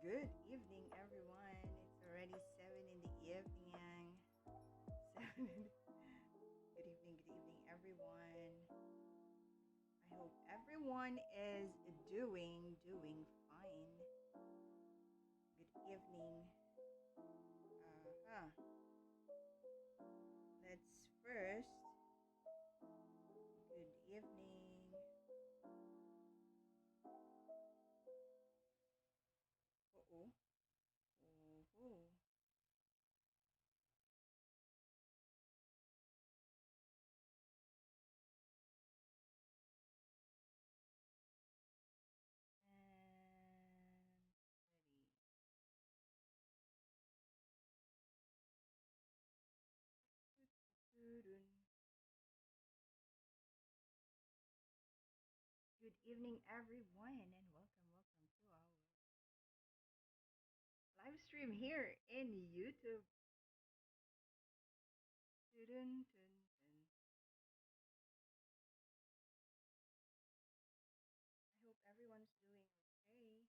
Good evening, everyone. It's already 7 in the evening. 7. Good evening, everyone. I hope everyone is doing fine. Good evening. Uh-huh. Let's first. Good evening. Uh-oh. Oh. And ready. Good evening, everyone, and welcome to our live stream here in YouTube. Dun, dun, dun. I hope everyone's doing okay.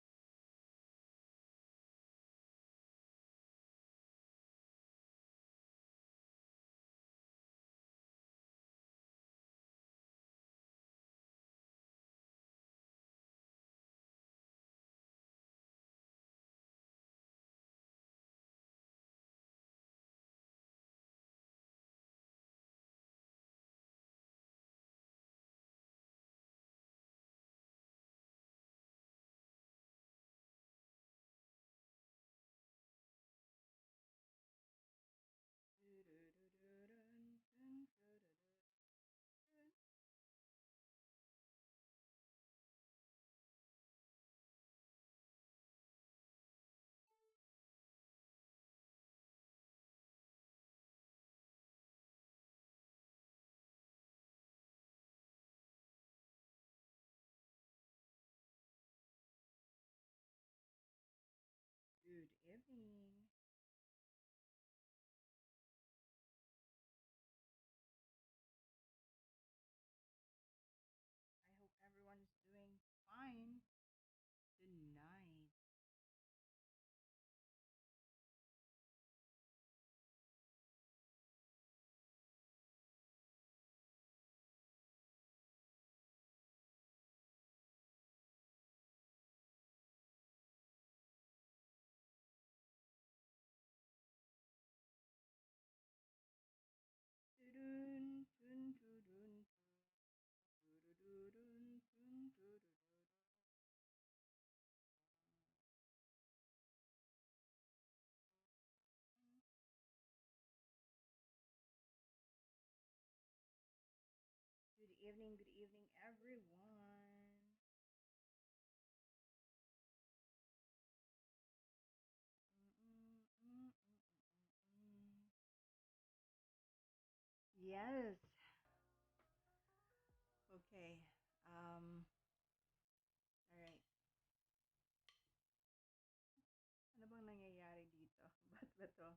Good evening. I hope everyone's doing fine tonight. Dun, dun, dun, dun, dun, dun, dun, dun, dun, dun. Good evening, everyone. Mm. Yes. Okay. All right. Ano bang nangyayari dito? Ba't ba to?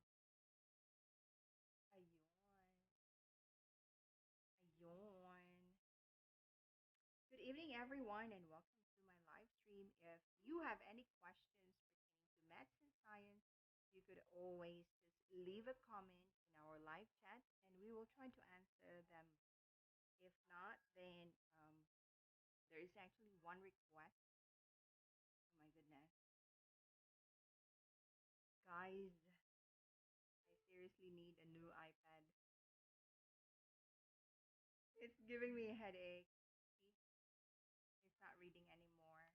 Ayun. Ayun. Good evening, everyone, and welcome to my live stream. If you have any questions pertaining to maths and science, you could always just leave a comment in our live chat, and we will try to answer them. If not, then there is actually one request. Oh my goodness. Guys, I seriously need a new iPad. It's giving me a headache. See, it's not reading anymore.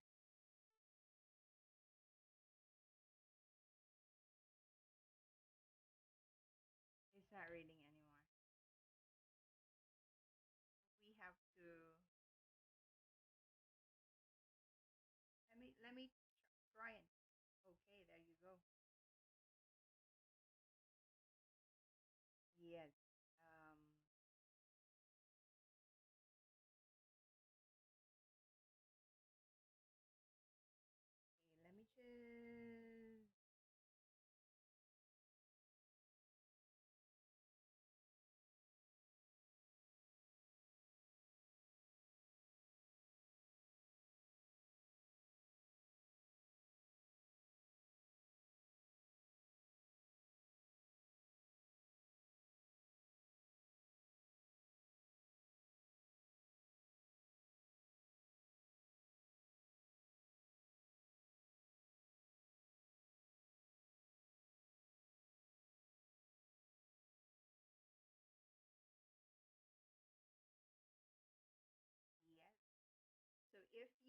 It's not reading anymore. We have to let me try it. Okay, there you go. Yes. Um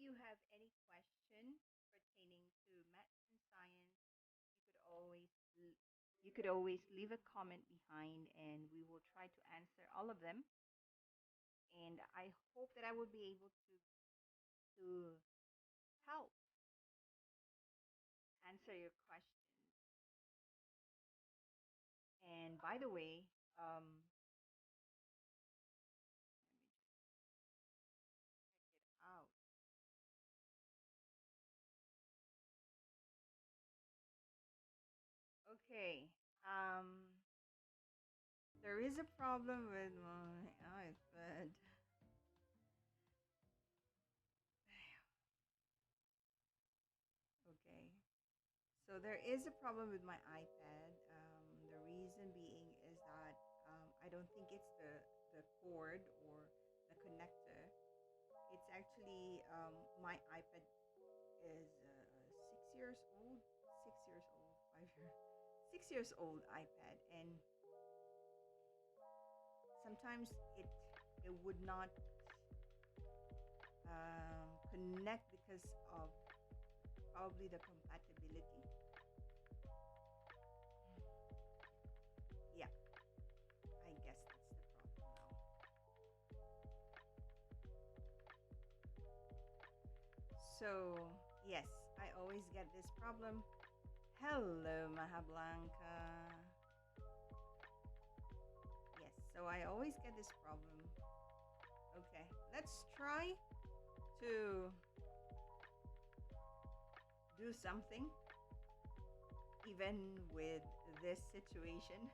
you have any question pertaining to maths and science, you could always you could always leave a comment behind, and we will try to answer all of them. And I hope that I will be able to help answer your questions. And by the way, let me just check it out. Okay. There is a problem with my iPad. Okay. So there is a problem with my iPad. The reason being is that I don't think it's the cord or the connector. It's actually my iPad is 6 years old, 6 years old, 5 years, 6 years old iPad, and sometimes it would not connect because of probably the compatibility. Yeah, I guess that's the problem now. So, yes, I always get this problem. Hello, Maha Blanca. Yes, so I always get this problem. Okay, let's try to do something even with this situation.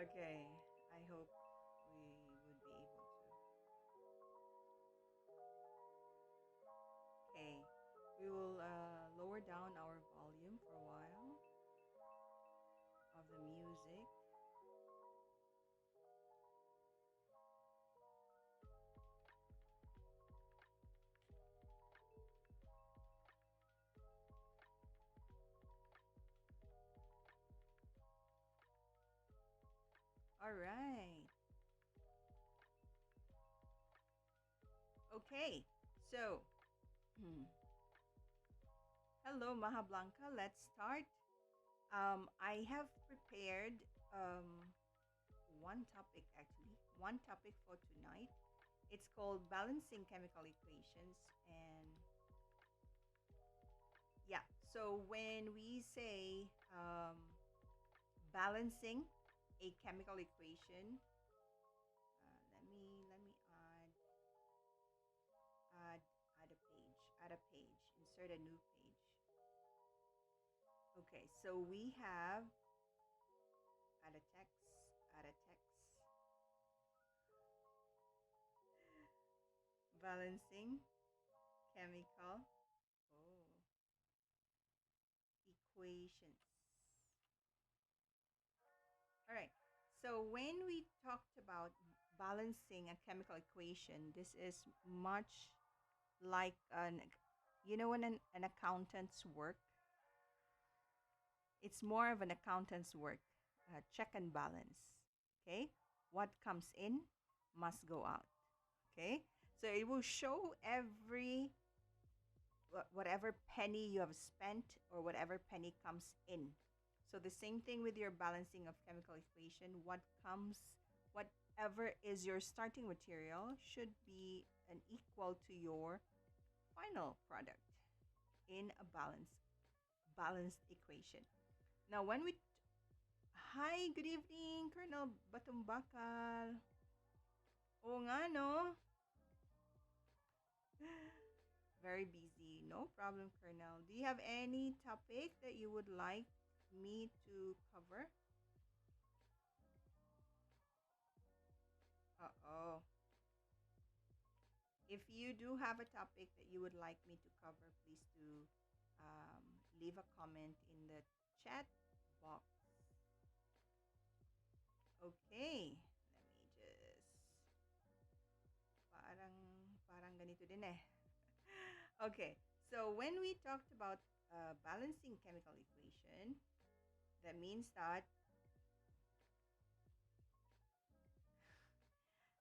Okay, I hope we would be able to. Okay, we will lower down our volume for a while of the music. All right. Okay, so hello, Maha Blanca. Let's start. I have prepared one topic actually, one topic for tonight. It's called balancing chemical equations. And yeah, so when we say balancing a chemical equation, let me add add a page, insert a new page. Okay, so we have add a text, add a text, balancing chemical equations. All right. So when we talked about balancing a chemical equation, this is much like when an accountant's work. It's more of an accountant's work, check and balance. Okay, what comes in must go out. Okay, so it will show whatever penny you have spent or whatever penny comes in. So the same thing with your balancing of chemical equation. Whatever is your starting material should be an equal to your final product in a balanced equation. Now, hi, good evening, Colonel Batumbakal. Oo nga, no? Very busy. No problem, Colonel. Do you have any topic that you would like me to cover? Uh-oh. If you do have a topic that you would like me to cover, please do leave a comment in the chat box. Okay. Let me just... Parang ganito din eh. Okay. So when we talked about balancing chemical equation, that means that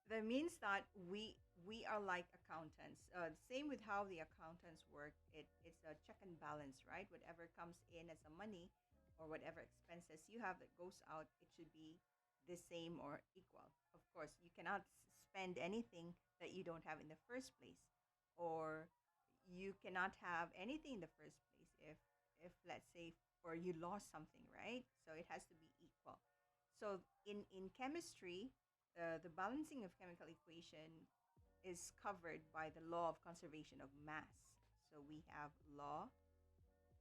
That means that we are like accountants. Same with how the accountants work. It's a check and balance, right? Whatever comes in as a money or whatever expenses you have that goes out, it should be the same or equal. Of course, you cannot spend anything that you don't have in the first place, or you cannot have anything in the first place if let's say or you lost something, right? So it has to be equal. So in chemistry, the balancing of chemical equation is covered by the law of conservation of mass. So we have law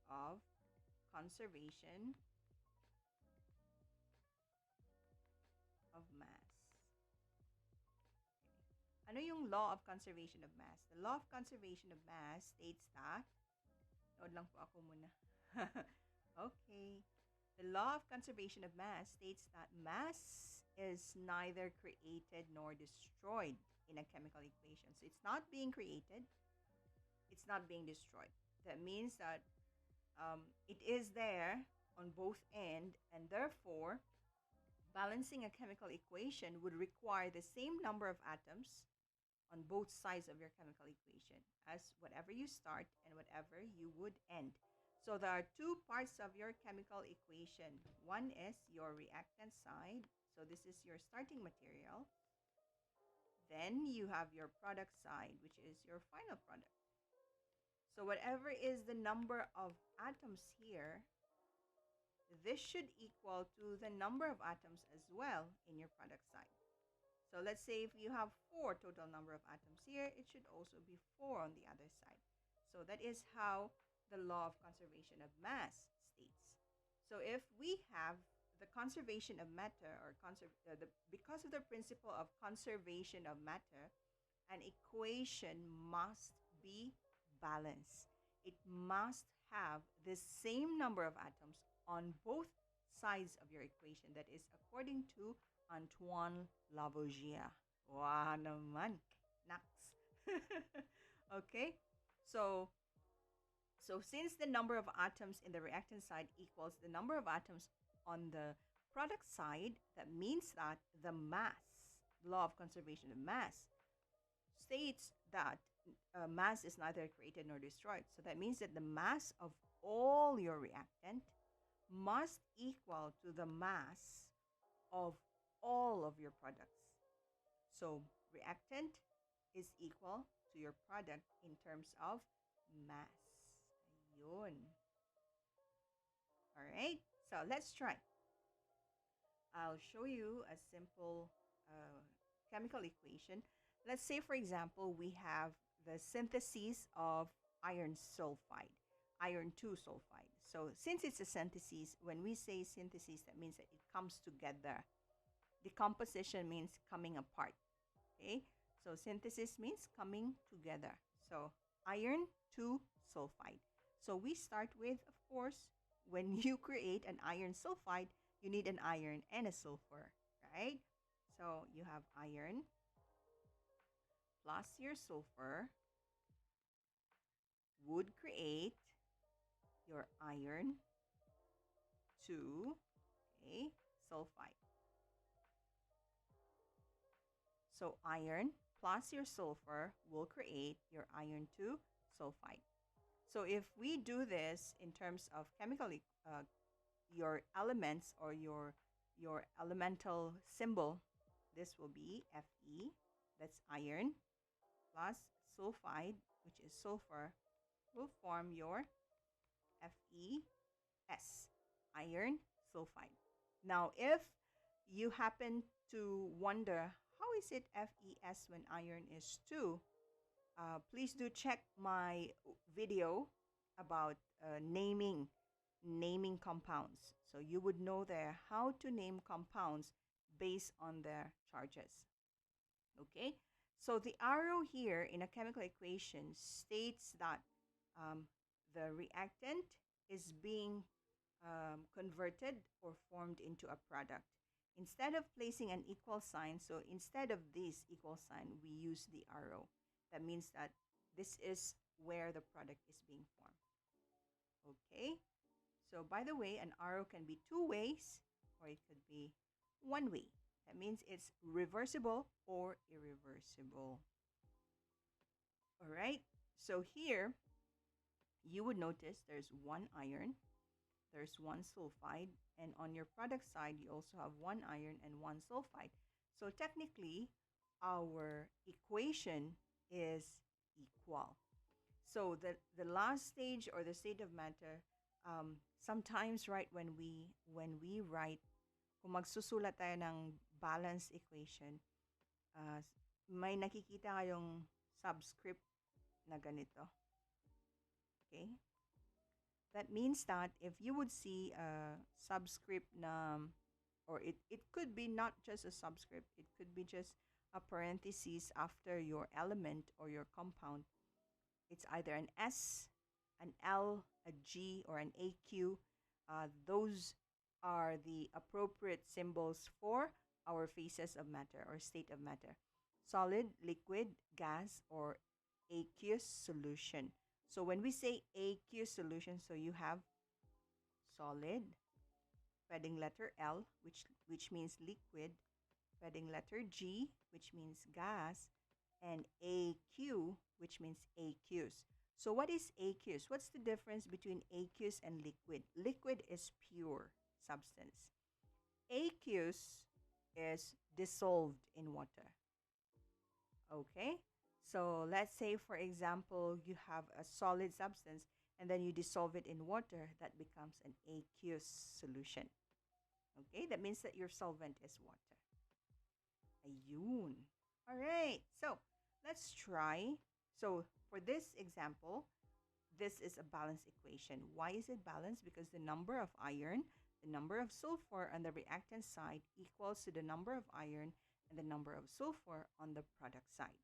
of conservation of mass. Okay. Ano yung law of conservation of mass? The law of conservation of mass states that, nood lang po ako muna. Okay. The law of conservation of mass states that mass is neither created nor destroyed in a chemical equation. So it's not being created, it's not being destroyed. That means that it is there on both ends, and therefore, balancing a chemical equation would require the same number of atoms on both sides of your chemical equation as whatever you start and whatever you would end. So there are two parts of your chemical equation. One is your reactant side. So this is your starting material. Then you have your product side, which is your final product. So whatever is the number of atoms here, this should equal to the number of atoms as well in your product side. So let's say if you have 4 total number of atoms here, it should also be 4 on the other side. So that is how the law of conservation of mass states. So if we have the conservation of matter, or because of the principle of conservation of matter, an equation must be balanced. It must have the same number of atoms on both sides of your equation. That is according to Antoine Lavoisier. Wow naman. Naks. Okay? So since the number of atoms in the reactant side equals the number of atoms on the product side, that means that the mass, law of conservation of mass, states that mass is neither created nor destroyed. So that means that the mass of all your reactant must equal to the mass of all of your products. So reactant is equal to your product in terms of mass. Ayun. Alright, so let's try. I'll show you a simple chemical equation. Let's say, for example, we have the synthesis of iron sulfide, iron 2 sulfide. So since it's a synthesis, when we say synthesis, that means that it comes together. Decomposition means coming apart. Okay, so synthesis means coming together. So iron 2 sulfide. So we start with, of course, when you create an iron sulfide, you need an iron and a sulfur, right? So you have iron plus your sulfur would create your iron 2, okay, sulfide. So iron plus your sulfur will create your iron 2 sulfide. So if we do this in terms of chemical, your elements or your elemental symbol, this will be Fe, that's iron, plus sulfide, which is sulfur, will form your Fes, iron sulfide. Now, if you happen to wonder, how is it Fes when iron is 2? Please do check my video about naming compounds. So you would know there how to name compounds based on their charges. Okay, so the arrow here in a chemical equation states that the reactant is being converted or formed into a product. Instead of placing an equal sign, so instead of this equal sign, we use the arrow. That means that this is where the product is being formed. Okay, so by the way, an arrow can be 2 ways or it could be 1 way. That means it's reversible or irreversible. All right. So here you would notice there's one iron, there's one sulfide, and on your product side, you also have one iron and one sulfide. So technically, our equation is equal. So the last stage or the state of matter, sometimes right when we write, kung magsusulat tayo ng balance equation, uh, may nakikita kayong subscript na ganito. Okay? That means that if you would see a subscript na, or it could be not just a subscript, it could be just a parenthesis after your element or your compound. It's either an S, an L, a G, or an AQ. Those are the appropriate symbols for our phases of matter or state of matter: solid, liquid, gas, or aqueous solution. So when we say aqueous solution, so you have solid, padding letter L, which means liquid, padding letter G, which means gas, and AQ, which means aqueous. So what is aqueous? What's the difference between aqueous and liquid? Liquid is pure substance. Aqueous is dissolved in water. Okay? So let's say, for example, you have a solid substance and then you dissolve it in water, that becomes an aqueous solution. Okay? That means that your solvent is water. Ayun. All right. So let's try. So for this example, this is a balanced equation. Why is it balanced? Because the number of iron, the number of sulfur on the reactant side equals to the number of iron and the number of sulfur on the product side.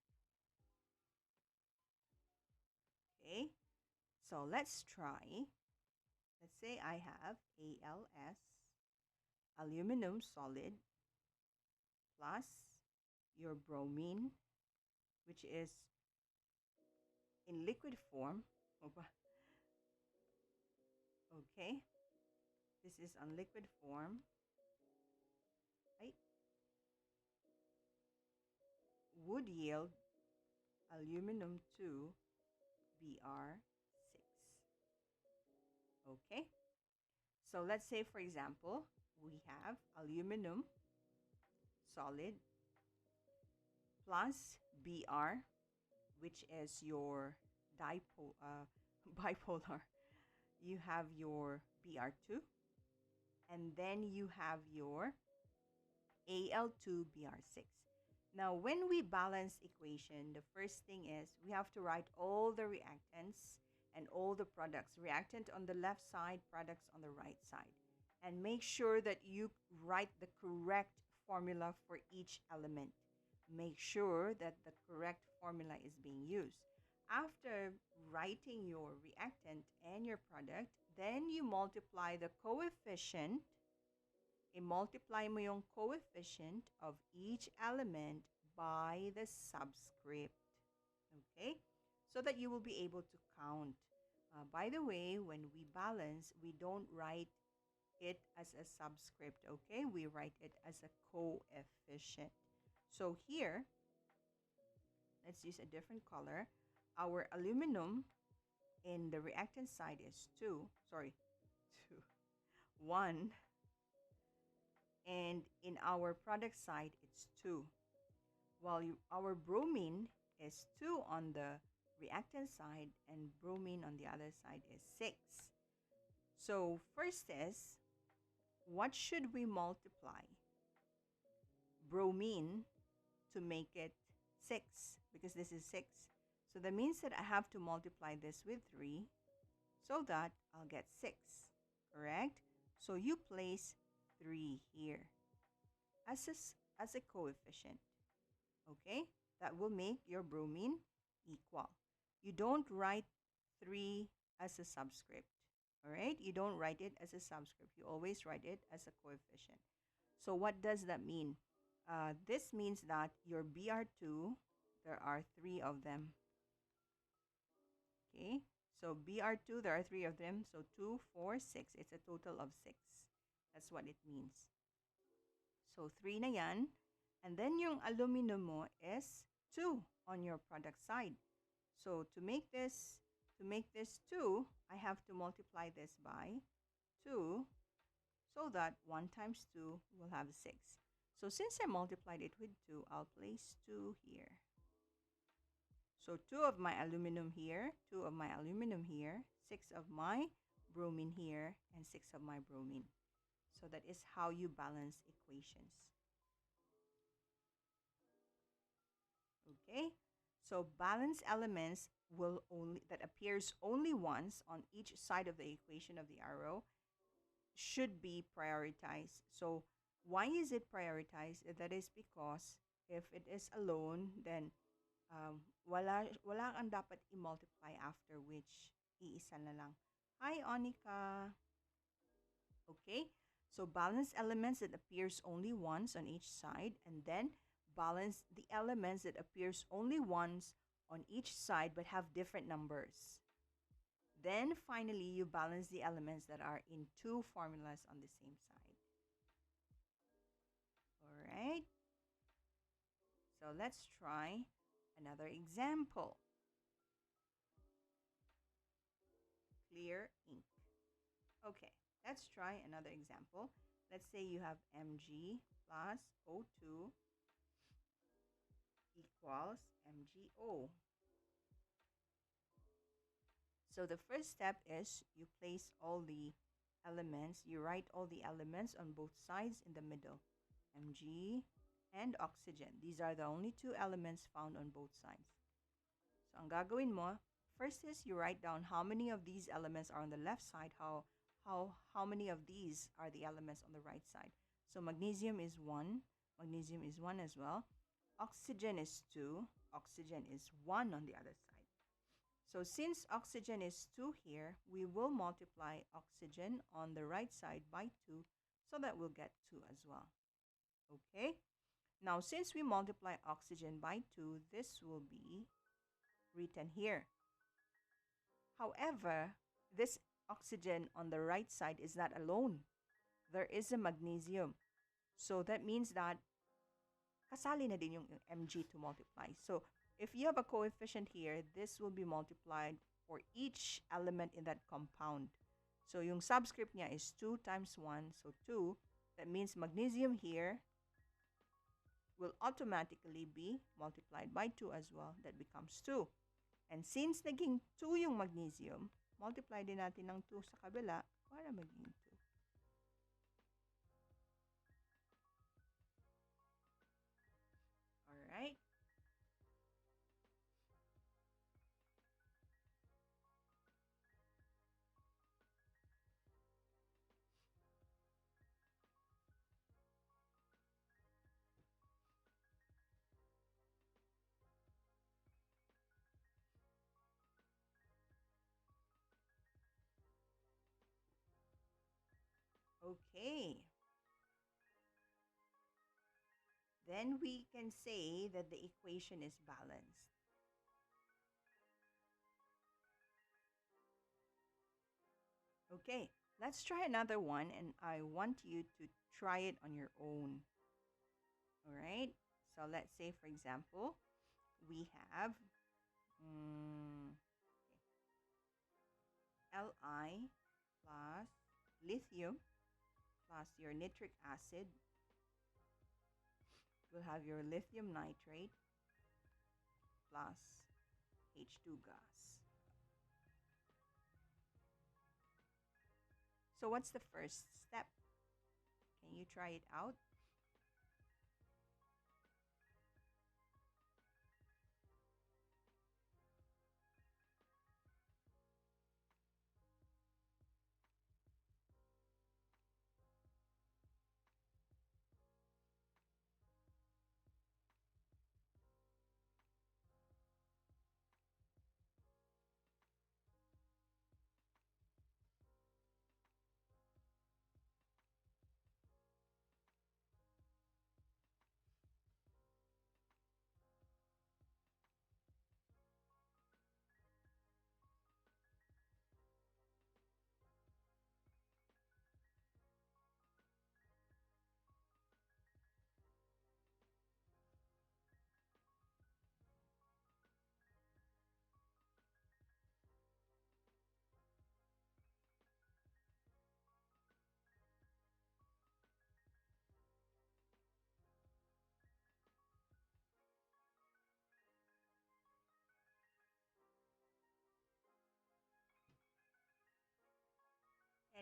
Okay. So let's try. Let's say I have ALS, aluminum solid, plus your bromine, which is in liquid form. Okay, this is on liquid form. Right? Would yield aluminum 2 Br6. Okay, so let's say, for example, we have aluminum solid plus Br, which is your bipolar. You have your Br2, and then you have your Al2Br6. Now, when we balance equation, the first thing is we have to write all the reactants and all the products. Reactant on the left side, products on the right side. And make sure that you write the correct formula for each element. Make sure that the correct formula is being used. After writing your reactant and your product, then you multiply the coefficient. I-multiply mo yung coefficient of each element by the subscript. Okay? So that you will be able to count. By the way, when we balance, we don't write it as a subscript. Okay? We write it as a coefficient. So here, let's use a different color. Our aluminum in the reactant side is 1. And in our product side, it's 2. While our bromine is 2 on the reactant side and bromine on the other side is 6. So first is, what should we multiply? Bromine to make it 6, because this is 6. So that means that I have to multiply this with 3 so that I'll get 6. Correct? So you place 3 here as a coefficient. Okay? That will make your bromine equal. You don't write 3 as a subscript. All right? You don't write it as a subscript. You always write it as a coefficient. So what does that mean? This means that your Br2, there are 3 of them. Okay? So Br2, there are 3 of them. So 2, 4, 6. It's a total of 6. That's what it means. So 3 na yan. And then yung aluminum mo is 2 on your product side. So to make this 2, I have to multiply this by 2 so that 1 times 2 will have 6. So since I multiplied it with 2, I'll place 2 here. So 2 of my aluminum here, 2 of my aluminum here, 6 of my bromine here, and 6 of my bromine. So that is how you balance equations. Okay, so balance elements that appears only once on each side of the equation of the arrow should be prioritized. So why is it prioritized? That is because if it is alone, then wala kang dapat i-multiply after, which iisa na lang. Hi, Onika. Okay, so balance elements that appears only once on each side, and then balance the elements that appears only once on each side but have different numbers. Then finally, you balance the elements that are in two formulas on the same side. All right. So let's try another example. Clear ink. Okay, let's try another example. Let's say you have Mg plus O2 equals MgO. So the first step is you place all the elements, you write all the elements on both sides in the middle. Mg and oxygen. These are the only two elements found on both sides. So ang gagawin mo, first is you write down how many of these elements are on the left side, how many of these are the elements on the right side. So magnesium is 1, magnesium is 1 as well. Oxygen is 2, oxygen is 1 on the other side. So since oxygen is 2 here, we will multiply oxygen on the right side by 2, so that we'll get 2 as well. Okay? Now, since we multiply oxygen by 2, this will be written here. However, this oxygen on the right side is not alone. There is a magnesium. So that means that kasali na din yung Mg to multiply. So if you have a coefficient here, this will be multiplied for each element in that compound. So yung subscript niya is 2 times 1, so 2. That means magnesium here will automatically be multiplied by 2 as well. That becomes 2. And since naging 2 yung magnesium, multiply din natin ng 2 sa kabila para maging 2. Alright? Okay. Then we can say that the equation is balanced. Okay, let's try another one, and I want you to try it on your own. All right, so let's say, for example, we have Li plus lithium plus your nitric acid. We'll have your lithium nitrate plus H2 gas. So what's the first step? Can you try it out?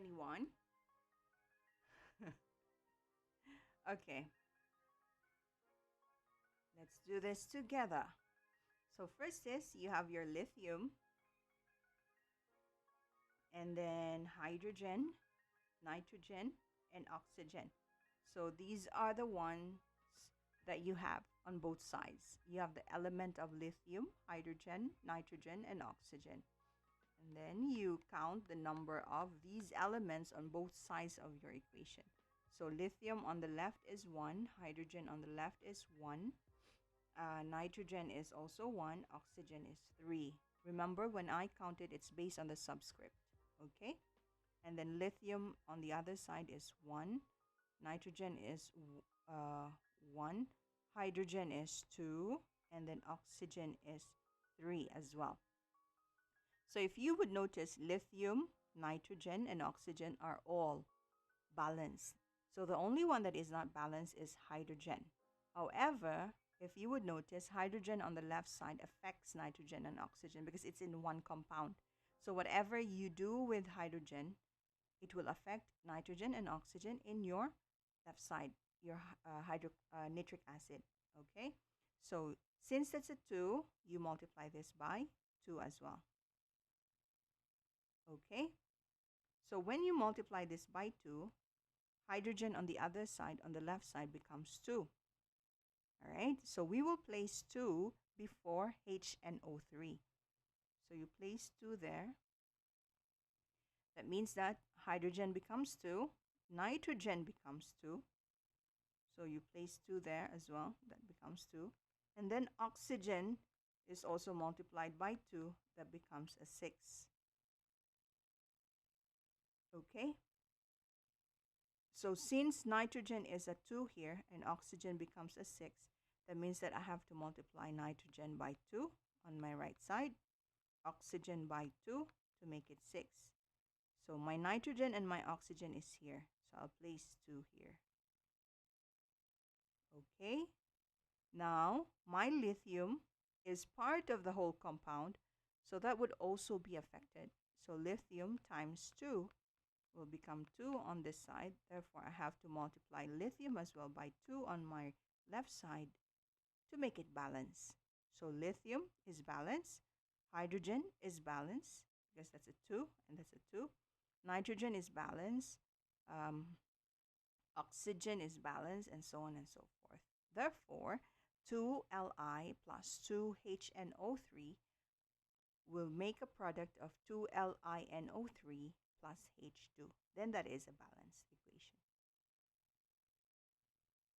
Anyone? Okay, let's do this together. So first is you have your lithium, and then hydrogen, nitrogen, and oxygen. So these are the ones that you have on both sides. You have the element of lithium, hydrogen, nitrogen, and oxygen. And then you count the number of these elements on both sides of your equation. So lithium on the left is 1, hydrogen on the left is 1, nitrogen is also 1, oxygen is 3. Remember, when I counted, it's based on the subscript. Okay? And then lithium on the other side is 1, nitrogen is 1, hydrogen is 2, and then oxygen is 3 as well. So if you would notice, lithium, nitrogen, and oxygen are all balanced. So the only one that is not balanced is hydrogen. However, if you would notice, hydrogen on the left side affects nitrogen and oxygen because it's in one compound. So whatever you do with hydrogen, it will affect nitrogen and oxygen in your left side, your nitric acid. Okay? So since that's a 2, you multiply this by 2 as well. Okay? So when you multiply this by 2, hydrogen on the other side, on the left side, becomes 2. All right? So we will place 2 before HNO3. So you place 2 there. That means that hydrogen becomes 2, nitrogen becomes 2. So you place 2 there as well. That becomes 2. And then oxygen is also multiplied by 2. That becomes a 6. Okay? So since nitrogen is a 2 here and oxygen becomes a 6, that means that I have to multiply nitrogen by 2 on my right side, oxygen by 2 to make it 6. So my nitrogen and my oxygen is here. So I'll place 2 here. Okay. Now, my lithium is part of the whole compound, so that would also be affected. So lithium times 2 will become 2 on this side. Therefore, I have to multiply lithium as well by 2 on my left side to make it balance. So lithium is balanced. Hydrogen is balanced because that's a 2 and that's a 2. Nitrogen is balanced. Oxygen is balanced, and so on and so forth. Therefore, 2Li plus 2HNO3 will make a product of 2LiNO3 plus H2. Then that is a balanced equation.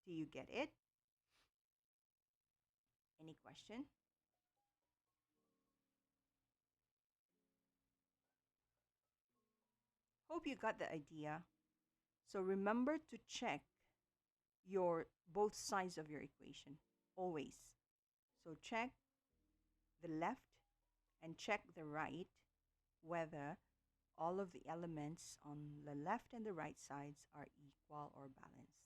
Do you get it? Any question? Hope you got the idea. So remember to check your both sides of your equation always. So check the left and check the right whether all of the elements on the left and the right sides are equal or balanced.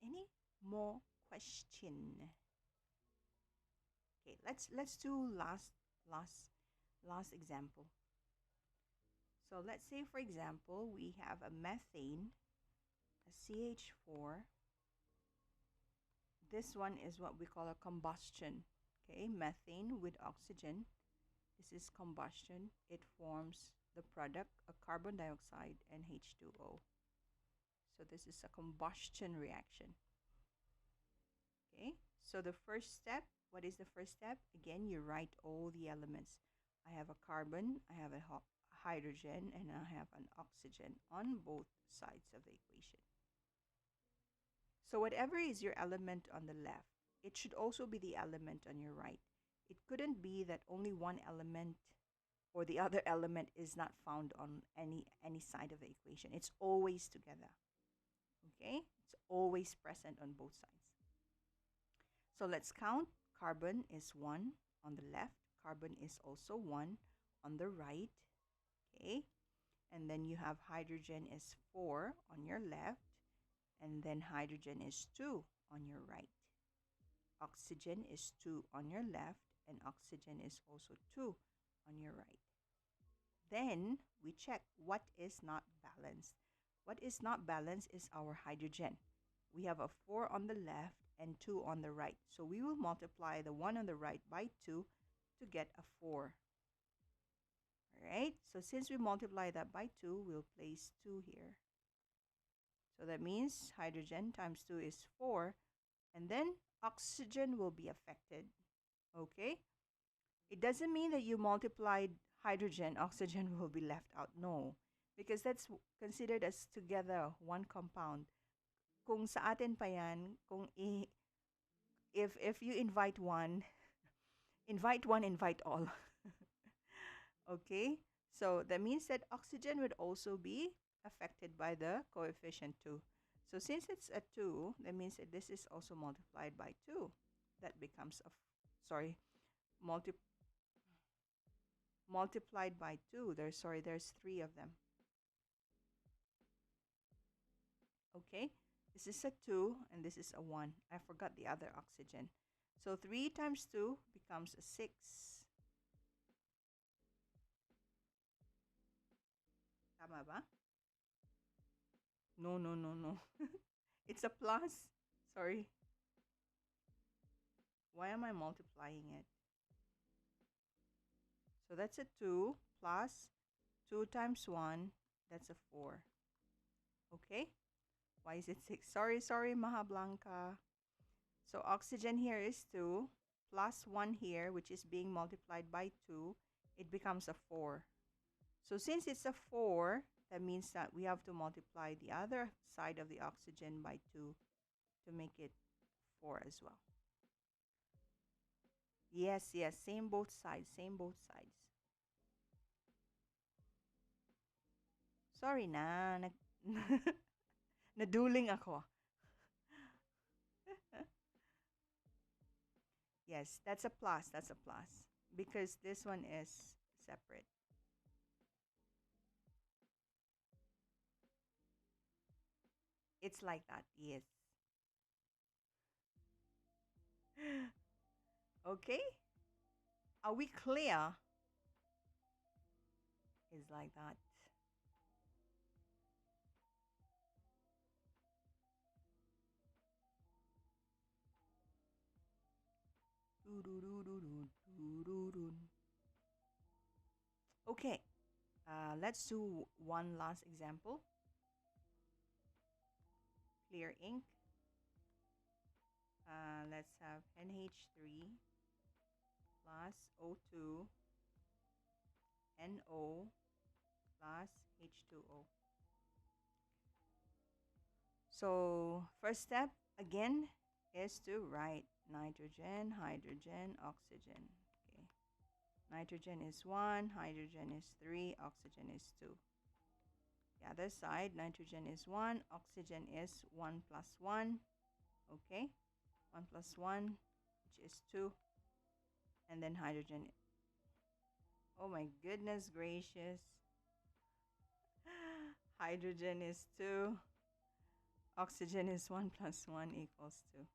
Any more question? Okay, let's do last example. So let's say, for example, we have a methane, a CH4. This one is what we call a combustion. Okay, methane with oxygen. This is combustion. It forms the product, a carbon dioxide and H2O. So this is a combustion reaction. Okay, so the first step, what is the first step? Again, you write all the elements. I have a carbon, I have a hydrogen, and I have an oxygen on both sides of the equation. So whatever is your element on the left, it should also be the element on your right. It couldn't be that only one element or the other element is not found on any side of the equation. It's always together. Okay? It's always present on both sides. So let's count. Carbon is 1 on the left. Carbon is also 1 on the right. Okay. And then you have hydrogen is 4 on your left. And then hydrogen is 2 on your right. Oxygen is 2 on your left. And oxygen is also 2 on your right. Then we check what is not balanced. What is not balanced is our hydrogen. We have a 4 on the left and 2 on the right. So we will multiply the 1 on the right by 2 to get a 4. Alright, so since we multiply that by 2, we'll place 2 here. So that means hydrogen times 2 is 4. And then oxygen will be affected. Okay? It doesn't mean that you multiplied hydrogen, oxygen will be left out. No. Because that's considered as together, one compound. Kung sa atin pa yan, if you invite one, invite all. Okay? So that means that oxygen would also be affected by the coefficient 2. So since it's a 2, that means that this is also multiplied by 2. That becomes multiplied by 2. There's 3 of them. Okay? This is a 2 and this is a 1. I forgot the other oxygen. So 3 times 2 becomes a 6. Tama ba? No. It's a plus. Sorry. Why am I multiplying it? So that's a 2 plus 2 times 1. That's a 4. Okay? Why is it 6? Sorry, Maha Blanca. So oxygen here is 2 plus 1 here, which is being multiplied by 2. It becomes a 4. So since it's a 4, that means that we have to multiply the other side of the oxygen by 2 to make it 4 as well. Yes, same both sides. Sorry na, naduling ako. Yes, that's a plus, because this one is separate. It's like that, yes. Okay? Are we clear? It's like that. Okay, let's do one last example. Clear ink. Let's have NH3 plus O2 NO plus H2O. So first step again is to write nitrogen, hydrogen, oxygen. Okay, nitrogen is 1, hydrogen is 3, oxygen is 2. The other side, nitrogen is 1, oxygen is 1 plus 1. Okay, 1 plus 1, which is 2. And then hydrogen. Oh my goodness gracious. Hydrogen is 2. Oxygen is 1 plus 1 equals 2.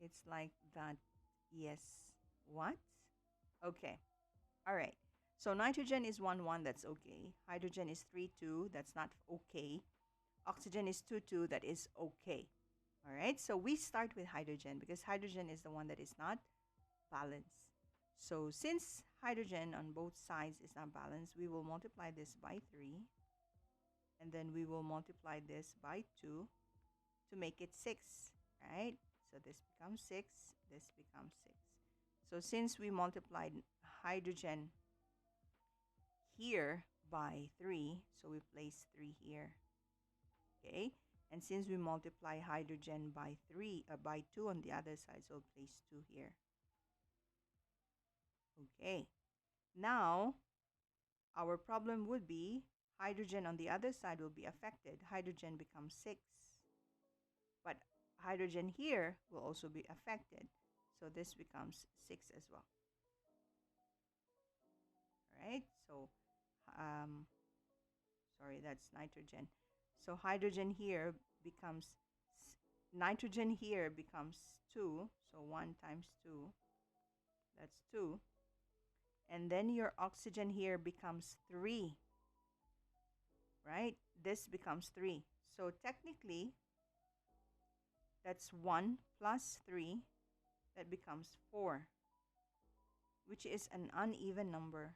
It's like that. Yes. What? Okay. All right. So nitrogen is 1, 1. That's okay. Hydrogen is 3, 2. That's not okay. Oxygen is 2, 2. That is okay. All right. So we start with hydrogen because hydrogen is the one that is not balanced. So since hydrogen on both sides is not balanced, we will multiply this by 3. And then we will multiply this by 2 to make it 6. Right? So this becomes 6. This becomes 6. So since we multiplied hydrogen here by 3, so we place 3 here. Okay? And since we multiply hydrogen by 2 on the other side, so we'll place 2 here. Okay. Now, our problem would be hydrogen on the other side will be affected. Hydrogen becomes 6. But hydrogen here will also be affected. So this becomes 6 as well. All right. So, um, sorry, that's nitrogen. So hydrogen here becomes, nitrogen here becomes 2. So 1 times 2, that's 2. And then your oxygen here becomes 3, right? This becomes 3. So technically, that's 1 plus 3, that becomes 4, which is an uneven number.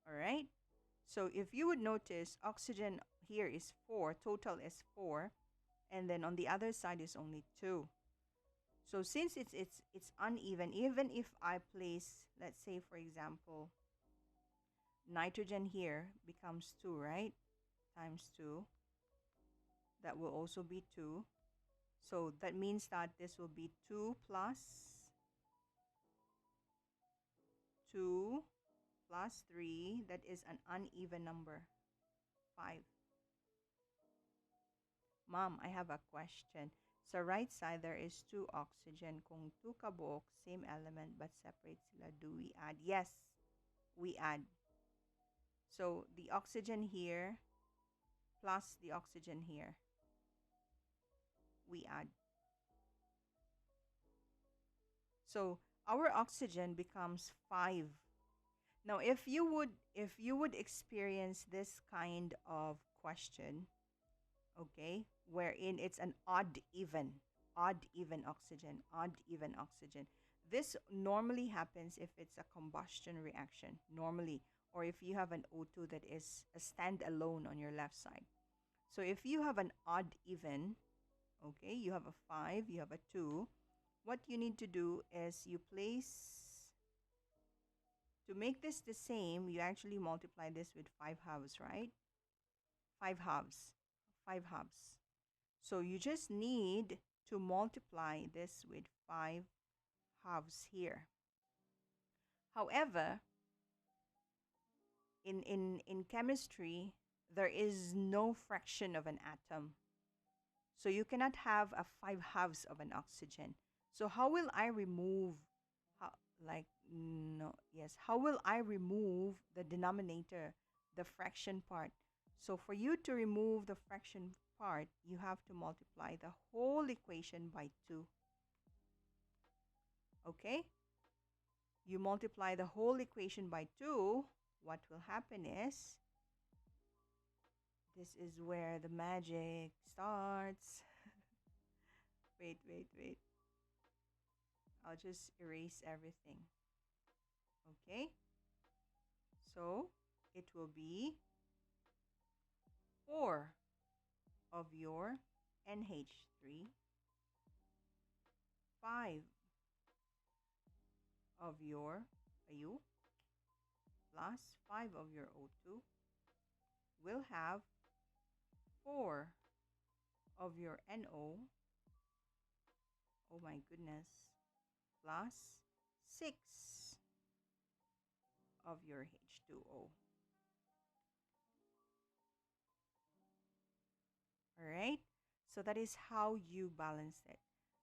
All right? So if you would notice, oxygen here is 4, total is 4, and then on the other side is only 2. So since it's uneven, even if I place, let's say for example, nitrogen here becomes 2, right? Times 2, that will also be 2. So that means that this will be 2 plus 2 plus 3, that is an uneven number, 5. Mom, I have a question. Sa right side, there is 2 oxygen. Kung 2 kabuok, same element but separate sila, do we add? Yes, we add. So the oxygen here plus the oxygen here, we add. So our oxygen becomes 5. Now if you would experience this kind of question, okay, wherein it's an odd even oxygen, odd even oxygen. This normally happens if it's a combustion reaction, normally, or if you have an O2 that is a standalone on your left side. So if you have an odd even, okay, you have a 5, you have a 2, what you need to do is you place, to make this the same, you actually multiply this with 5 halves, right? 5 halves, 5 halves. So you just need to multiply this with 5 halves here. However, in chemistry, there is no fraction of an atom. So you cannot have a 5 halves of an oxygen. So how will I remove, how, like, no, yes, how will I remove the denominator, the fraction part? So for you to remove the fraction part, you have to multiply the whole equation by 2. Okay? You multiply the whole equation by 2, what will happen is, this is where the magic starts. Wait. I'll just erase everything. Okay? So, it will be 4 of your NH3, 5 of your AU, plus 5 of your O2, will have 4 of your NO, oh my goodness, plus 6 of your H2O. Alright? So that is how you balance it.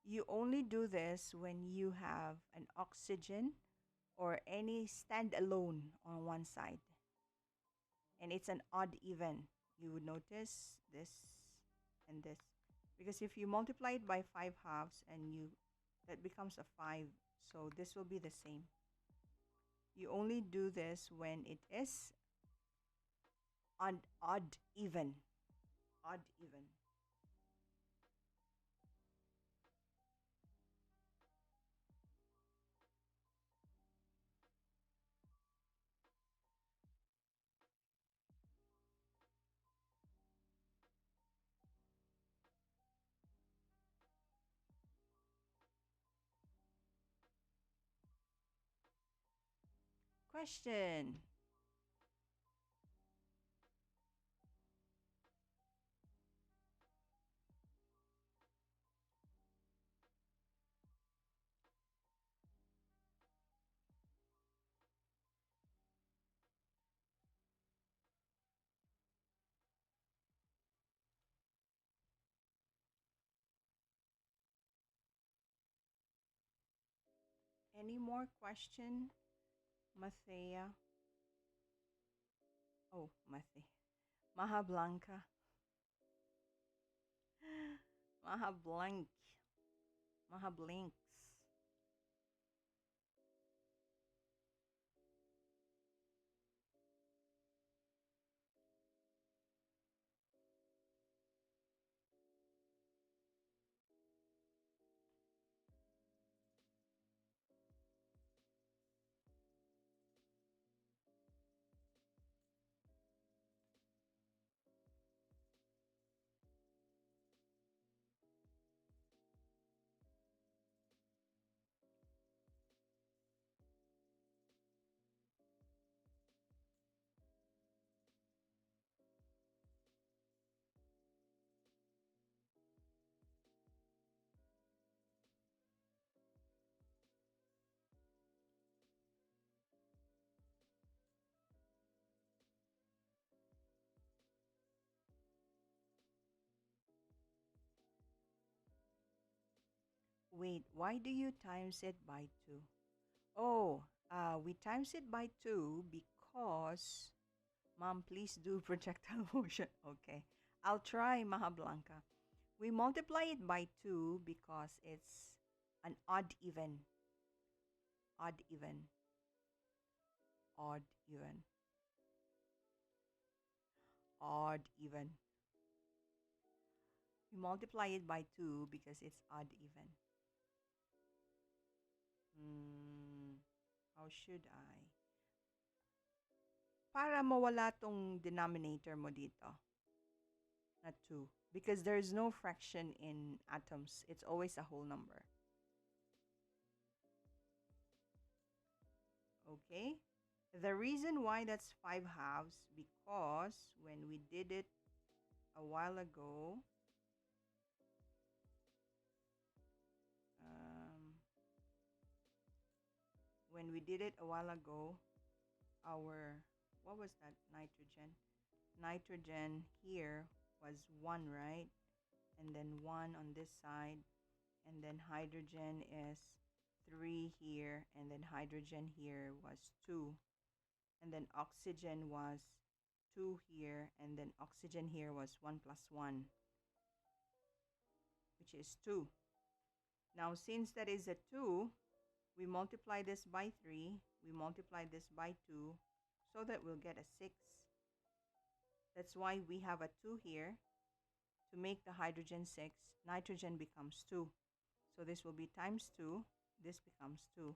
You only do this when you have an oxygen or any standalone on one side. And it's an odd even. You would notice this and this. Because if you multiply it by 5 halves and that becomes a 5. So this will be the same. You only do this when it is odd even. Odd even. Question. Any more question, Mathea? Oh, Mathea. Maha Blanca. Maha Blank. Maha Blinks. Wait, why do you times it by 2? Oh, we times it by 2 because, Mom, please do projectile motion. Okay, I'll try, Maha Blanca. We multiply it by 2 because it's an odd even. Odd even. Odd even. Odd even. We multiply it by 2 because it's odd even. How should I? Para mawala tong denominator mo dito. Not 2. Because there's no fraction in atoms. It's always a whole number. Okay? The reason why that's 5 halves, because when we did it a while ago, um, our, what was that, nitrogen? Nitrogen here was 1, right? And then 1 on this side. And then hydrogen is 3 here. And then hydrogen here was 2. And then oxygen was 2 here. And then oxygen here was 1 plus 1, which is 2. Now, since that is a 2, we multiply this by 3. We multiply this by 2. So that we'll get a 6. That's why we have a 2 here. To make the hydrogen 6, nitrogen becomes 2. So this will be times 2. This becomes 2.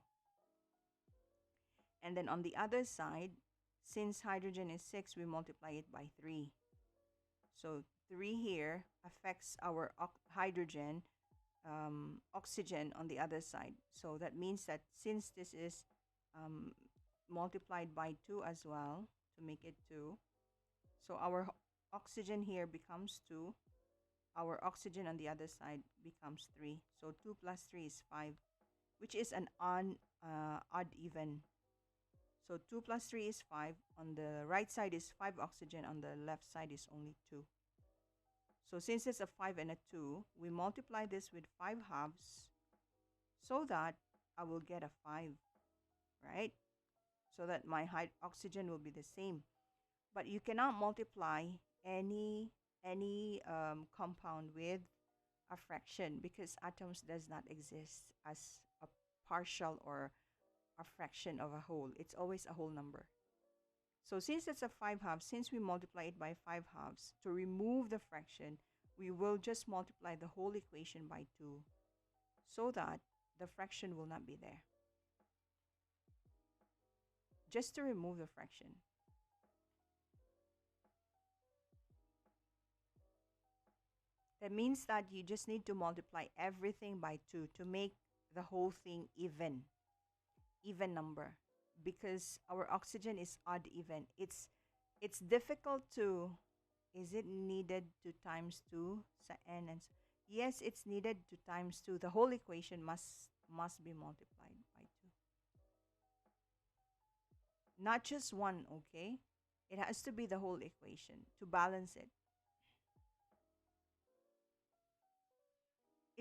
And then on the other side, since hydrogen is 6, we multiply it by 3. So 3 here affects our hydrogen, oxygen on the other side. So that means that since this is multiplied by 2 as well, to make it 2, so our oxygen here becomes 2. Our oxygen on the other side becomes 3. So 2 plus 3 is 5, which is an odd even. So 2 plus 3 is 5. On the right side is 5 oxygen. On the left side is only 2. So since it's a 5 and a 2, we multiply this with 5 halves so that I will get a 5, right? So that my oxygen will be the same. But you cannot multiply any compound with a fraction because atoms does not exist as a partial or a fraction of a whole. It's always a whole number. So since it's a 5 halves, since we multiply it by 5 halves, to remove the fraction, we will just multiply the whole equation by 2 so that the fraction will not be there. Just to remove the fraction. That means that you just need to multiply everything by 2 to make the whole thing even number, because our oxygen is odd even. It's difficult to, is it needed to times 2 sa n and yes, it's needed to times 2. The whole equation must be multiplied by 2. Not just one, okay? It has to be the whole equation to balance it.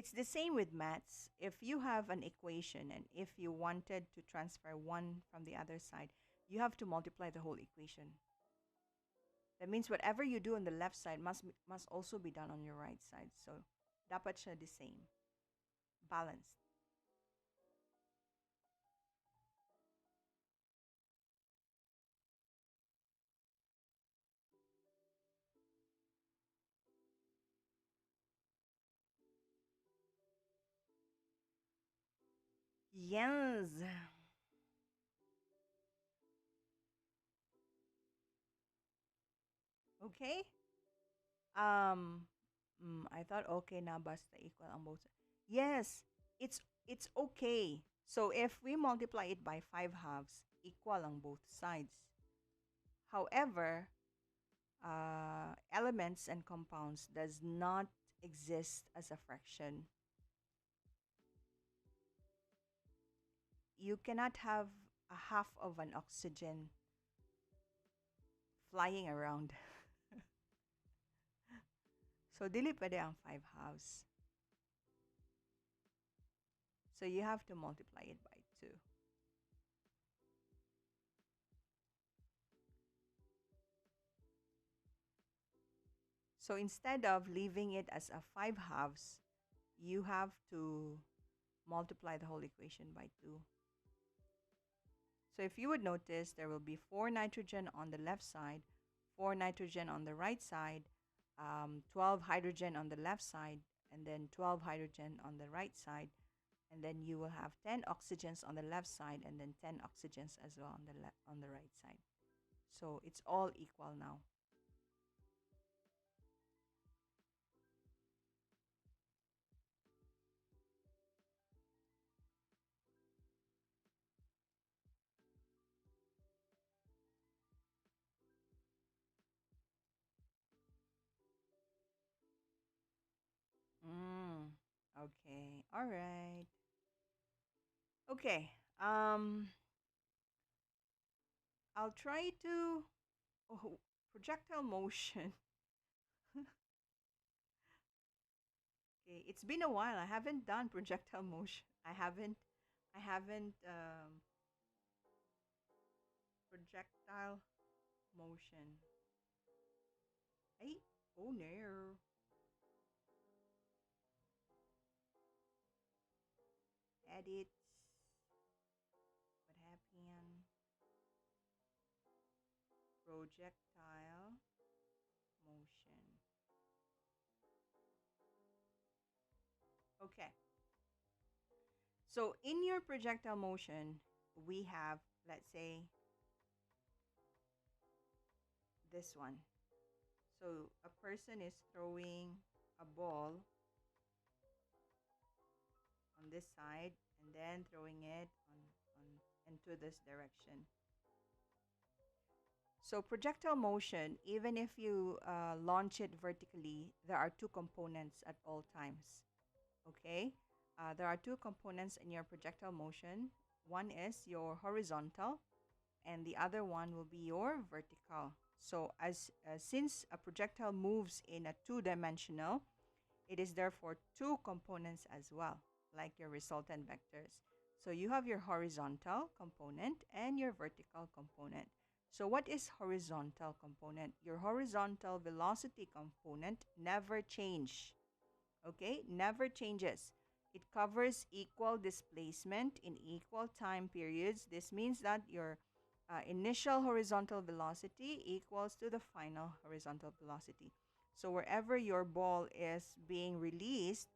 It's the same with maths. If you have an equation and if you wanted to transfer one from the other side, you have to multiply the whole equation. That means whatever you do on the left side must also be done on your right side. So dapat siya the same, balanced. Yes. Okay. Um, I thought okay na basta equal on both sides. Yes, it's okay. So if we multiply it by 5 halves, equal on both sides. However, elements and compounds does not exist as a fraction. You cannot have a half of an oxygen flying around. So dili pwede ang 5 halves. So you have to multiply it by 2. So instead of leaving it as a 5 halves, you have to multiply the whole equation by 2. So if you would notice, there will be 4 nitrogen on the left side, 4 nitrogen on the right side, 12 hydrogen on the left side, and then 12 hydrogen on the right side. And then you will have 10 oxygens on the left side and then 10 oxygens as well on the right side. So it's all equal now. Mm, okay. All right. Okay. I'll try to projectile motion. Okay, it's been a while. I haven't done projectile motion. I haven't projectile motion. Hey, oh no. Edit. What happened? Projectile motion. Okay. So in your projectile motion, we have, let's say, this one. So a person is throwing a ball on this side and then throwing it on into this direction. So projectile motion, even if you launch it vertically, there are two components at all times. Okay, there are two components in your projectile motion. One is your horizontal, and the other one will be your vertical. So as since a projectile moves in a two-dimensional, it is therefore two components as well, like your resultant vectors. So you have your horizontal component and your vertical component. So what is horizontal component? Your horizontal velocity component never change. Okay, never changes. It covers equal displacement in equal time periods. This means that your initial horizontal velocity equals to the final horizontal velocity. So wherever your ball is being released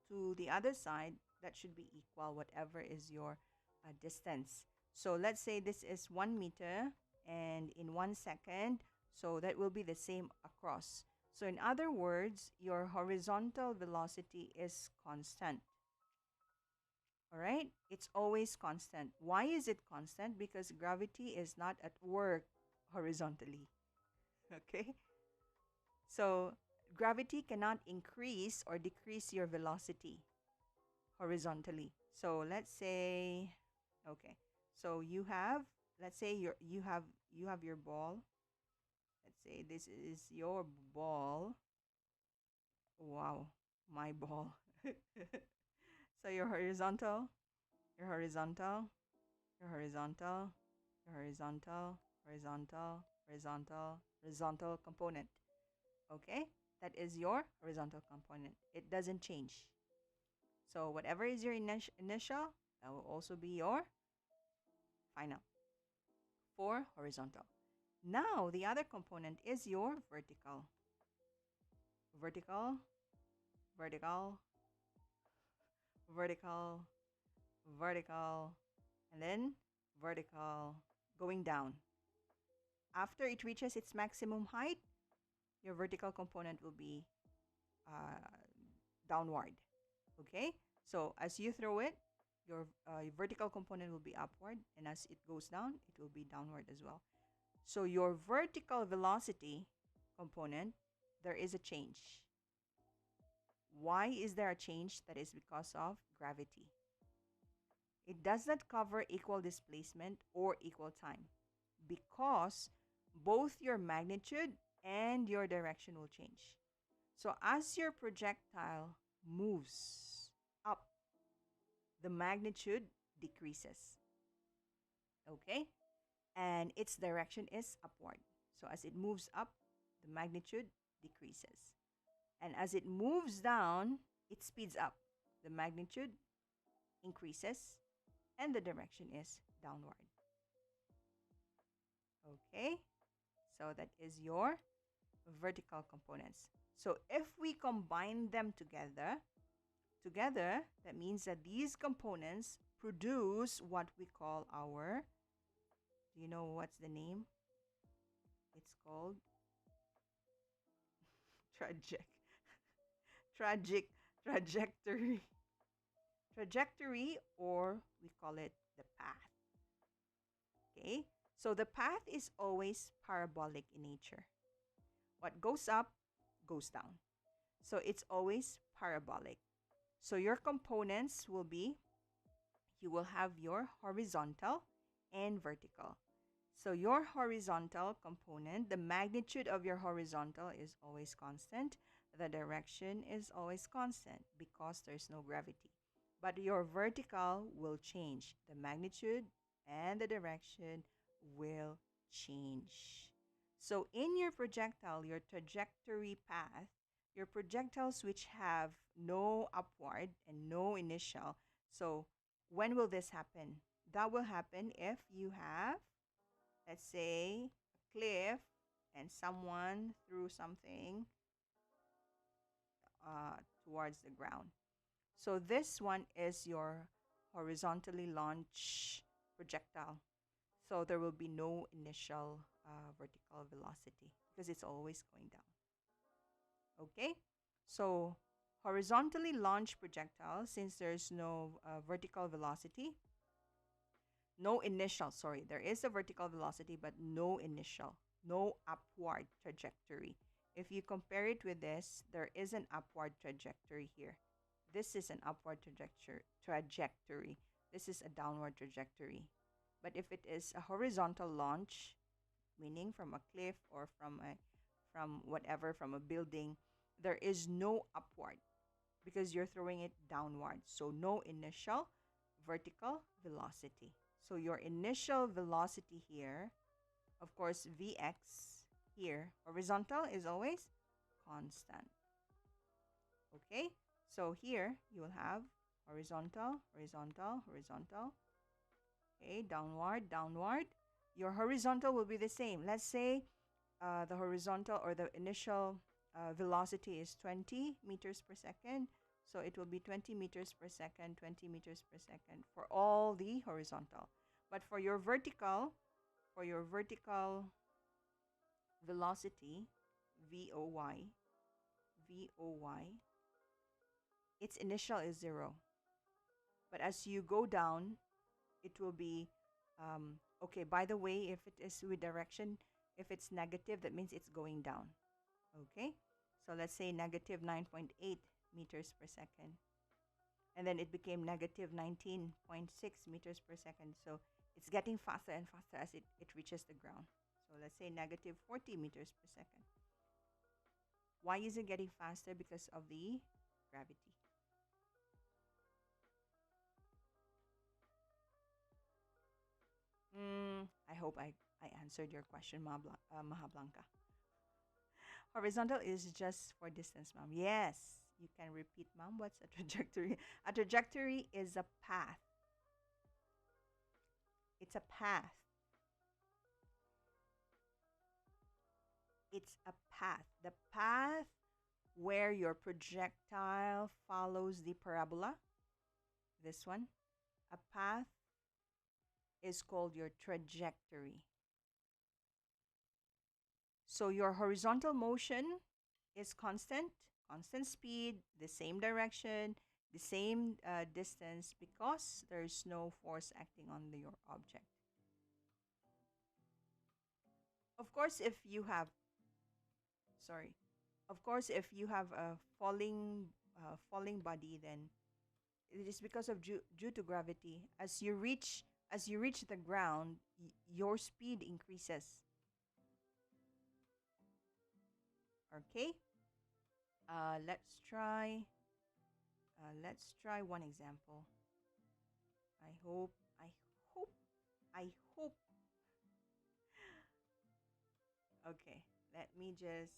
to the other side, that should be equal, whatever is your distance. So let's say this is 1 meter and in 1 second, so that will be the same across. So in other words, your horizontal velocity is constant. All right? It's always constant. Why is it constant? Because gravity is not at work horizontally. Okay? So gravity cannot increase or decrease your velocity horizontally. So let's say, okay. So you have, let's say you have your ball. Let's say this is your ball. Wow. my ball. So you're horizontal, you're horizontal, you're horizontal, you're horizontal, horizontal, horizontal, horizontal component. Okay? That is your horizontal component. It doesn't change. So whatever is your initial, that will also be your final for horizontal. Now, the other component is your vertical. Vertical, vertical, vertical, vertical, and then vertical, going down. After it reaches its maximum height, your vertical component will be uh, downward. Okay? So as you throw it, your vertical component will be upward, and as it goes down, it will be downward as well. So your vertical velocity component, there is a change. Why is there a change? That is because of gravity. It does not cover equal displacement or equal time because both your magnitude and your direction will change. So as your projectile moves up, the magnitude decreases. Okay? And its direction is upward. So as it moves up, the magnitude decreases. And as it moves down, it speeds up. The magnitude increases and the direction is downward. Okay? So that is your vertical components. So if we combine them together, that means that these components produce what we call our, do you know what's the name? It's called tragic trajectory. Trajectory, or we call it the path. Okay? So the path is always parabolic in nature. What goes up goes down. So it's always parabolic. So your components will be, you will have your horizontal and vertical. So your horizontal component, the magnitude of your horizontal is always constant. The direction is always constant because there's no gravity. But your vertical will change. The magnitude and the direction will change. So in your projectile, your trajectory path, your projectiles which have no upward and no initial. So when will this happen? That will happen if you have, let's say, a cliff and someone threw something towards the ground. So this one is your horizontally launched projectile. So there will be no initial vertical velocity because it's always going down. Okay? So horizontally launched projectile, since there's no vertical velocity, no initial, sorry, there is a vertical velocity but no initial, no upward trajectory. If you compare it with this, there is an upward trajectory here. This is an upward trajectory. This is a downward trajectory. But if it is a horizontal launch, meaning from a cliff or from whatever, from a building, there is no upward because you're throwing it downward. So no initial vertical velocity. So your initial velocity here, of course, Vx here, horizontal is always constant. Okay, so here you will have horizontal, horizontal, horizontal. Okay, downward, downward. Your horizontal will be the same. Let's say the horizontal or the initial velocity is 20 meters per second. So it will be 20 meters per second, 20 meters per second for all the horizontal. But for your vertical velocity, VOY, its initial is 0. But as you go down, it will be, okay, by the way, if it is with direction, if it's negative, that means it's going down. Okay, so let's say negative 9.8 meters per second. And then it became negative 19.6 meters per second. So it's getting faster and faster as it reaches the ground. So let's say negative 40 meters per second. Why is it getting faster? Because of the gravity. I hope I answered your question, Mahablanca. Horizontal is just for distance, ma'am. Yes, you can repeat, ma'am. What's a trajectory? A trajectory is a path. It's a path. It's a path. The path where your projectile follows the parabola. This one. A path is called your trajectory. So your horizontal motion is constant, constant speed, the same direction, the same distance because there's no force acting on your object. Of course, if you have, sorry, of course, if you have a falling body, then it is because of due to gravity. As you reach the ground, your speed increases. Okay. Uh, let's try. Let's try one example. I hope. I hope. I hope. Okay. Let me just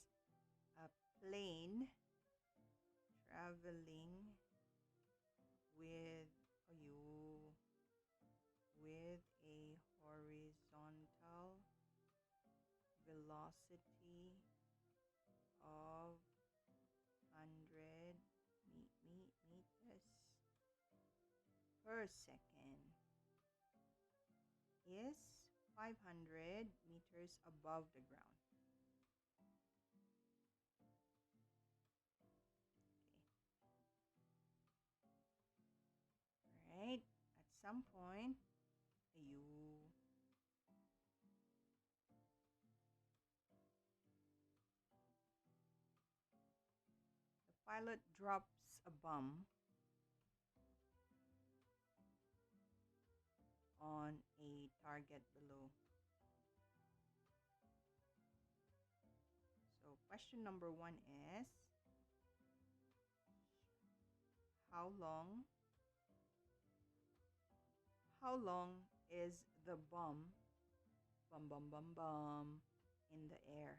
a plane traveling with you with a horizontal velocity of 100 meters per second is 500 meters above the ground. Okay. Right. At some point, the pilot drops a bomb on a target below. So question number 1 is, how long is the bomb in the air?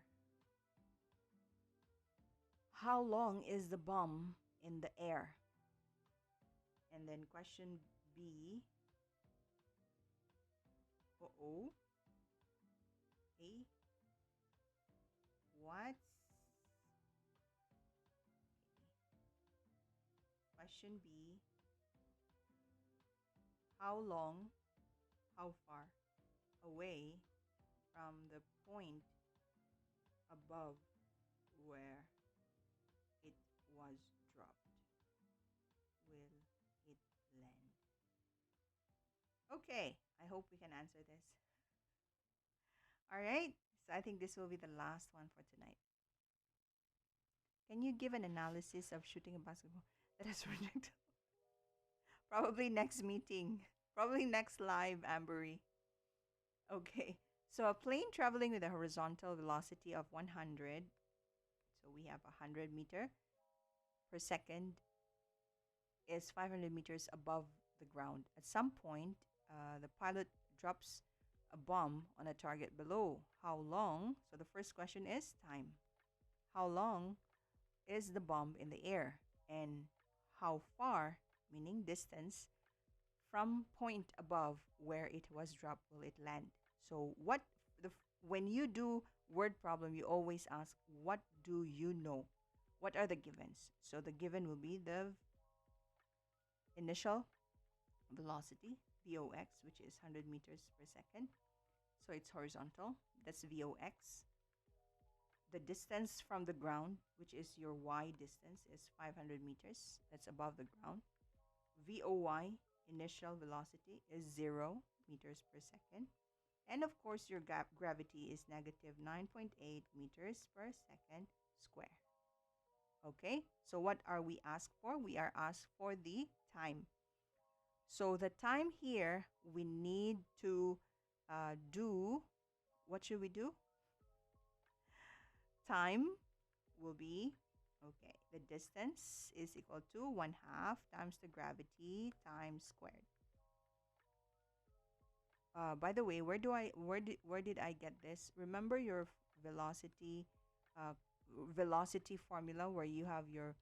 How long is the bomb in the air? And then question B, hey, what's question B, how long, how far away from the point above where it was dropped will it land? Okay, I hope we can answer this. All right, so I think this will be the last one for tonight. Can you give an analysis of shooting a basketball that has projectile? Probably next meeting. Probably next live, Ambery. Okay. So a plane traveling with a horizontal velocity of 100. So we have 100 meter per second is 500 meters above the ground. At some point, the pilot drops a bomb on a target below. How long? So the first question is time. How long is the bomb in the air? And how far, meaning distance, from point above where it was dropped will it land? So when you do word problem, you always ask, what do you know? What are the givens? So the given will be the initial velocity, VOX, which is 100 meters per second. So it's horizontal. That's VOX. The distance from the ground, which is your Y distance, is 500 meters. That's above the ground. VOY, initial velocity, is 0 meters per second. And of course, your gravity is negative 9.8 meters per second square. Okay, so what are we asked for? We are asked for the time. So the time here, we need to do, what should we do? Time will be Okay, the distance is equal to 1/2 times the gravity times squared. By the way, where did I get this? Remember your velocity, uh, velocity formula where you have your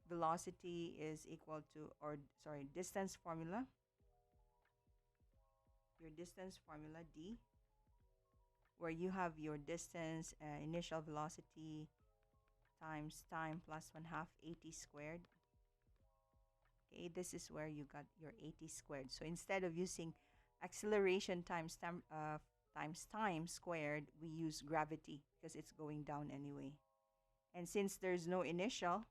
velocity is equal to, or sorry, distance formula. Your distance formula d, where you have your distance, initial velocity times time plus 1/2 at squared. Okay, this is where you got your at squared. So instead of using acceleration times time squared, we use gravity because it's going down anyway. And since there's no initial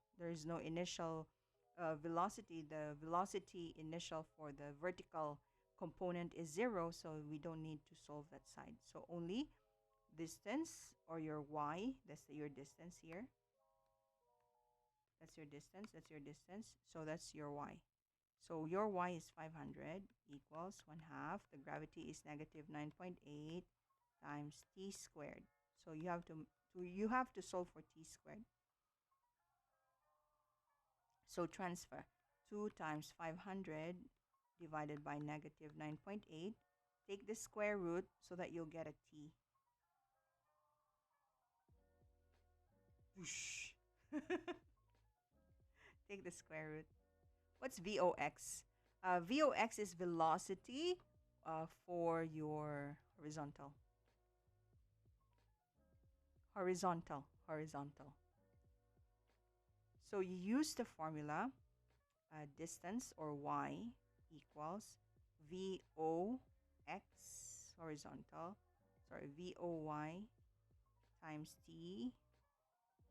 velocity, the velocity initial for the vertical component is 0, so we don't need to solve that side. So only distance, or your y, that's your distance here. That's your distance, that's your distance. So that's your y. So your y is 500 equals 1/2. The gravity is negative 9.8 times t squared. So you have to solve for t squared. So transfer 2 times 500 divided by negative 9.8. Take the square root so that you'll get a t. Whoosh. Take the square root. What's VOX? VOX is velocity for your horizontal. Horizontal. So you use the formula, distance, or y, equals VOX horizontal, sorry, VOY times t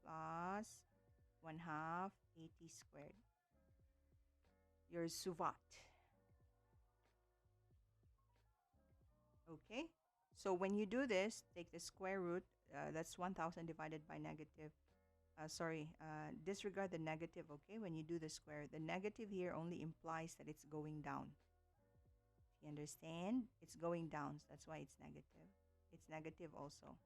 plus 1/2 at squared. Your suvat. Okay, so when you do this, take the square root. That's 1,000 divided by negative. Disregard the negative, okay? When you do the square, the negative here only implies that it's going down. You understand? It's going down, so that's why it's negative. It's negative also.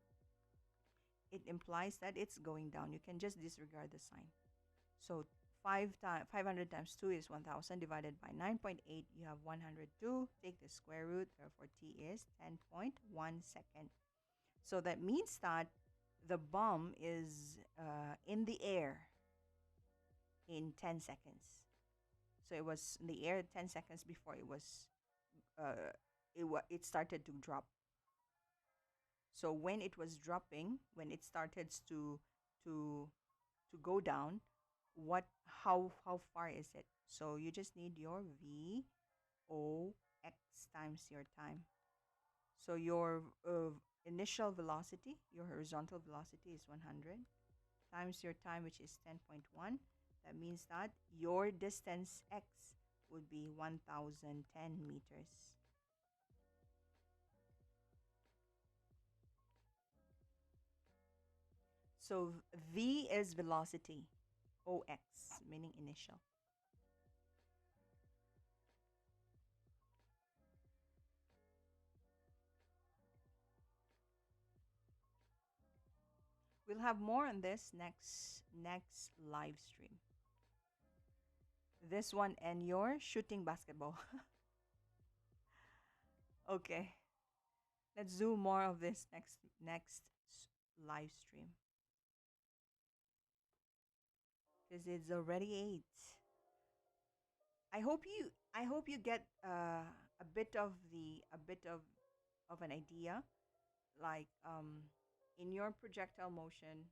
It implies that it's going down. You can just disregard the sign. So 500 times 2 is 1,000 divided by 9.8. You have 102. Take the square root. Therefore, t is 10.1 second. So that means that the bomb is in the air in 10 seconds. So it was in the air 10 seconds before it started to drop. So when it was dropping, when it started to go down, how far is it? So you just need your v o x times your time. So your initial velocity, your horizontal velocity is 100 times your time, which is 10.1. That means that your distance x would be 1,010 meters. So v is velocity, ox meaning initial. We'll have more on this next live stream. This one and your shooting basketball. Okay. Let's do more of this next live stream. Because it's already 8. I hope you get a bit of an idea, like in your projectile motion.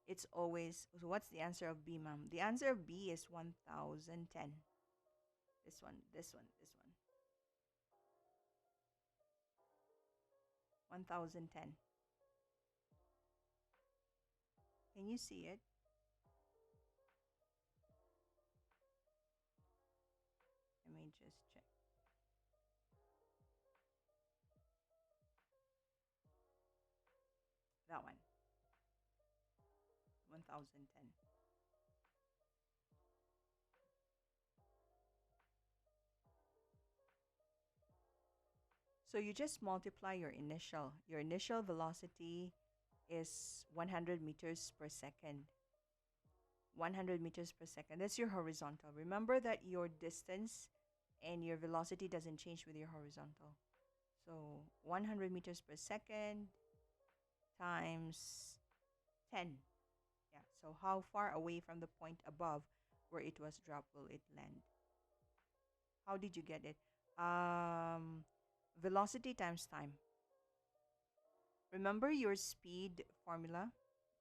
It's always, so what's the answer of B, ma'am? The answer of B is 1010. This one 1010. Can you see it? Let me just check. That one. 1010. So you just multiply your initial. Your initial velocity is 100 meters per second. 100 meters per second. That's your horizontal. Remember that your distance and your velocity doesn't change with your horizontal. So 100 meters per second times 10. Yeah. So how far away from the point above where it was dropped will it land? How did you get it? Um, Velocity times time. Remember your speed formula,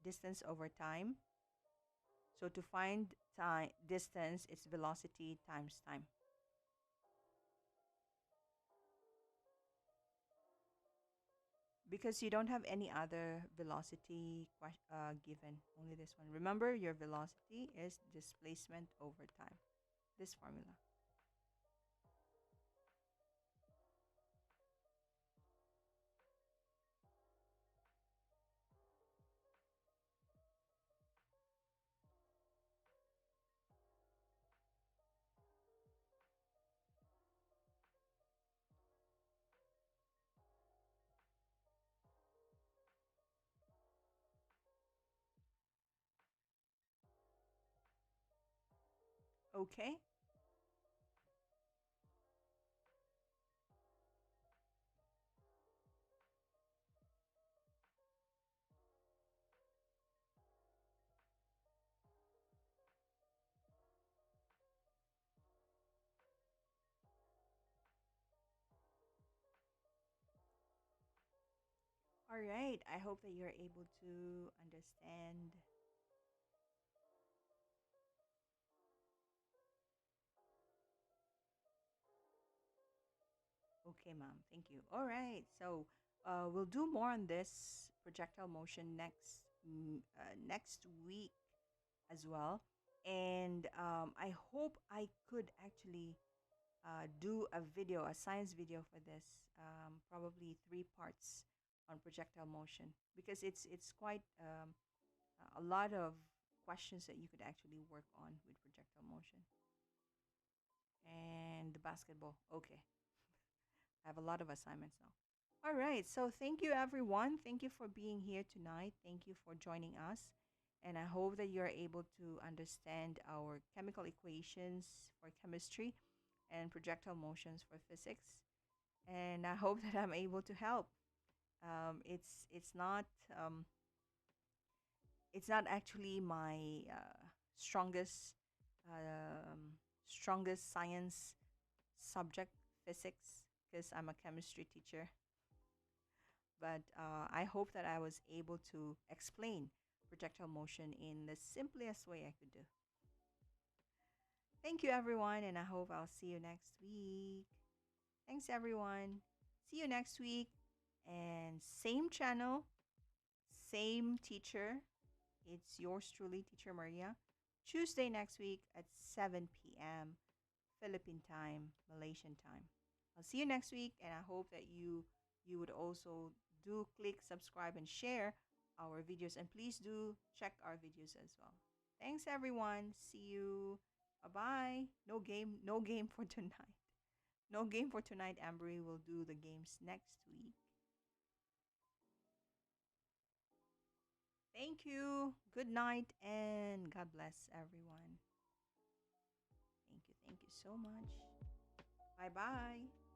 distance over time. So to find time distance, it's velocity times time. Because you don't have any other velocity given, only this one. Remember, your velocity is displacement over time. This formula. Okay. All right. I hope that you're able to understand. Okay, ma'am. Thank you. All right. So, we'll do more on this projectile motion next week as well. And I hope I could actually do a video, a science video for this, probably three parts on projectile motion because it's quite a lot of questions that you could actually work on with projectile motion and the basketball. Okay, I have a lot of assignments now. All right, so thank you everyone. Thank you for being here tonight. Thank you for joining us. And I hope that you're able to understand our chemical equations for chemistry and projectile motions for physics. And I hope that I'm able to help. It's not it's not actually my strongest strongest science subject, physics, because I'm a chemistry teacher. But I hope that I was able to explain projectile motion in the simplest way I could do. Thank you, everyone, and I hope I'll see you next week. Thanks, everyone. See you next week. And same channel, same teacher. It's yours truly, Teacher Maria. Tuesday next week at 7 p.m. Philippine time, Malaysian time. I'll see you next week, and I hope that you would also do click subscribe and share our videos, and please do check our videos as well. Thanks, everyone. See you. Bye bye. No game for tonight. No game for tonight. Ambry will do the games next week. Thank you. Good night, and God bless everyone. Thank you. Thank you so much. Bye bye.